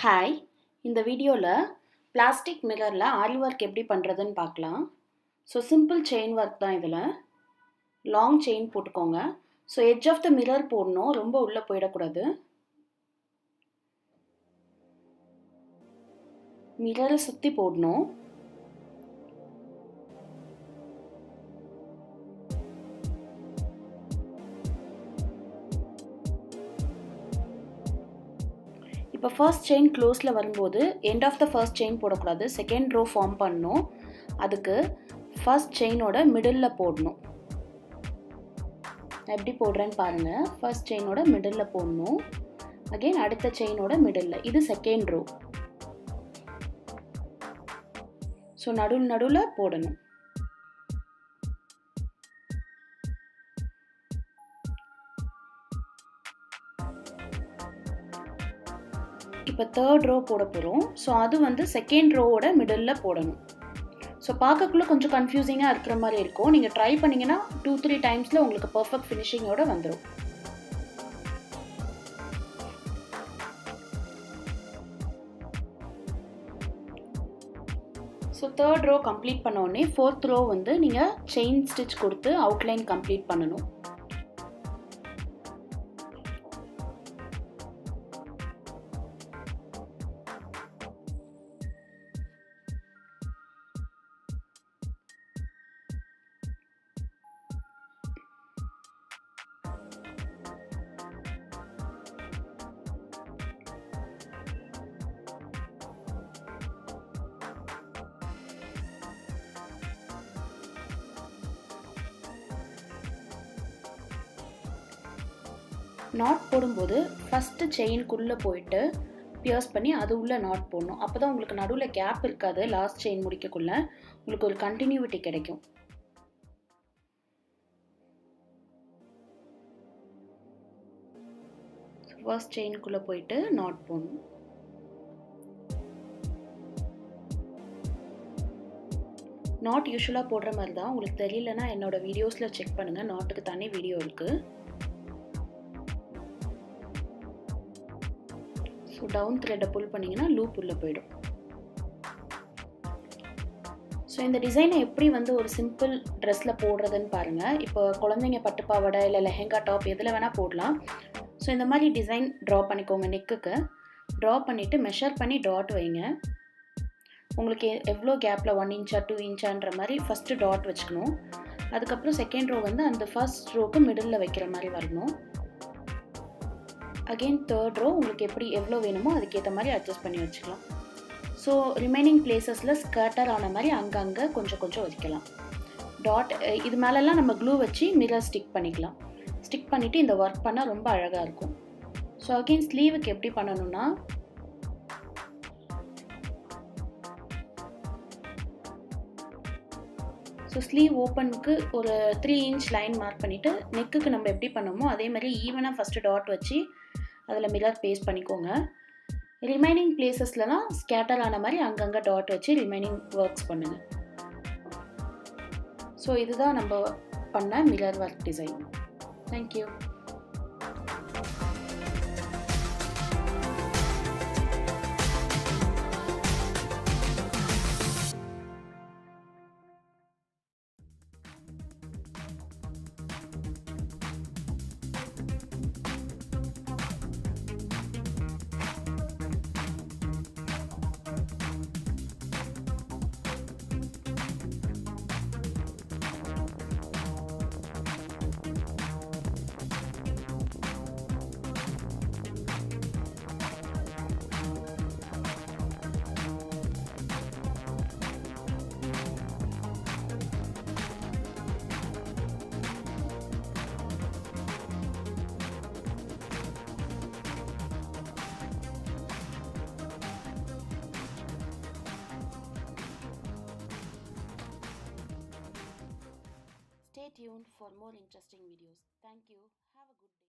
Hi, இந்த வீடியோவில் plastic மிரரில் ஆரி work எப்படி பண்ணுறதுன்னு பார்க்கலாம். ஸோ சிம்பிள் செயின் ஒர்க் தான். இதில் லாங் செயின் போட்டுக்கோங்க. So edge of the mirror போடணும், ரொம்ப உள்ளே போயிடக்கூடாது. மிரரை சுற்றி போடணும். இப்போ ஃபர்ஸ்ட் செயின் க்ளோஸில் வரும்போது end of the first chain போடக்கூடாது, செகண்ட் ரோ ஃபார்ம் பண்ணணும். அதுக்கு ஃபர்ஸ்ட் செயினோட மிடில் போடணும். எப்படி போடுறேன்னு பாருங்கள். ஃபர்ஸ்ட் செயினோட மிடில் போடணும். அகெயின் அடுத்த செயினோட மிடில். இது செகண்ட் ரோ. ஸோ நடுவில் போடணும். இப்போ தேர்ட் ரோ போட போகிறோம். ஸோ அது வந்து செகண்ட் ரோவோட மிடில் போடணும். ஸோ பார்க்கக்குள்ளே கொஞ்சம் கன்ஃபியூசிங்காக இருக்கிற மாதிரி இருக்கும். நீங்கள் ட்ரை பண்ணிங்கன்னா 2-3 டைம்ஸில் உங்களுக்கு பர்ஃபெக்ட் ஃபினிஷிங்கோடு வந்துடும். ஸோ தேர்ட் ரோ கம்ப்ளீட் பண்ணோடனே ஃபோர்த் ரோ வந்து நீங்கள் செயின் ஸ்டிச் கொடுத்து அவுட்லைன் கம்ப்ளீட் பண்ணணும். நாட் போடும்போது ஃபஸ்ட்டு செயின்குள்ளே போயிட்டு பியர்ஸ் பண்ணி அது உள்ளே நாட் போடணும். அப்போ தான் உங்களுக்கு நடுவில் கேப் இருக்காது. லாஸ்ட் செயின் முடிக்கக்குள்ளே உங்களுக்கு ஒரு கண்டினியூட்டி கிடைக்கும். ஃபர்ஸ்ட் செயின்குள்ளே போயிட்டு நாட் போடணும். நாட் யூஸ்வலாக போடுற மாதிரி தான். உங்களுக்கு தெரியலனா என்னோடய வீடியோஸில் செக் பண்ணுங்கள். நாட்டுக்கு தனி வீடியோ இருக்குது. ஸோ டவுன் த்ரெட்டை புல் பண்ணிங்கன்னா லூப் உள்ளே போயிடும். ஸோ இந்த டிசைனை எப்படி வந்து ஒரு சிம்பிள் ட்ரெஸ்ஸில் போடுறதுன்னு பாருங்கள். இப்போ குழந்தைங்க பட்டுப்பாவடை இல்லை லெஹெங்கா டாப் எதில் வேணால் போடலாம். ஸோ இந்த மாதிரி டிசைன் ட்ரா பண்ணிக்கோங்க. நெக்குக்கு ட்ரா பண்ணிவிட்டு மெஷர் பண்ணி டாட் வைங்க. உங்களுக்கு எவ்வளோ கேப்பில் 1 இன்ச்சா 2 இன்ச்சான்ற மாதிரி ஃபஸ்ட்டு டாட் வச்சுக்கணும். அதுக்கப்புறம் செகண்ட் ரோ வந்து அந்த ஃபர்ஸ்ட் ரோக்கு மிடில் வைக்கிற மாதிரி வரணும். அகெயின் தேர்ட் ரோ உங்களுக்கு எப்படி எவ்வளோ வேணுமோ அதுக்கேற்ற மாதிரி அட்ஜஸ்ட் பண்ணி வச்சுக்கலாம். ஸோ ரிமைனிங் பிளேசஸில் ஸ்கர்ட்டர் ஆன மாதிரி அங்கங்கே கொஞ்சம் கொஞ்சம் வைக்கலாம். டாட் இது மேலெல்லாம் நம்ம க்ளூ வச்சு மிரர் ஸ்டிக் பண்ணிக்கலாம். ஸ்டிக் பண்ணிவிட்டு இந்த ஒர்க் பண்ணால் ரொம்ப அழகாக இருக்கும். ஸோ அகெயின் ஸ்லீவுக்கு எப்படி பண்ணணும்னா ஸோ ஸ்லீவ் ஓப்பனுக்கு ஒரு 3 இன்ச் லைன் மார்க் பண்ணிவிட்டு நெக்குக்கு நம்ம எப்படி பண்ணோமோ அதே மாதிரி ஈவனாக ஃபஸ்ட்டு டாட் வச்சு அதில் மிரர் பேஸ்ட் பண்ணிக்கோங்க. ரிமைனிங் பிளேசஸ்லலாம் ஸ்கேட்டர் ஆன மாதிரி அங்கங்கே டாட் வச்சு ரிமைனிங் ஒர்க்ஸ் பண்ணுங்கள். ஸோ இதுதான் நம்ம பண்ண mirror work design. Thank you. Stay tuned for more interesting videos. Thank you. Have a good day.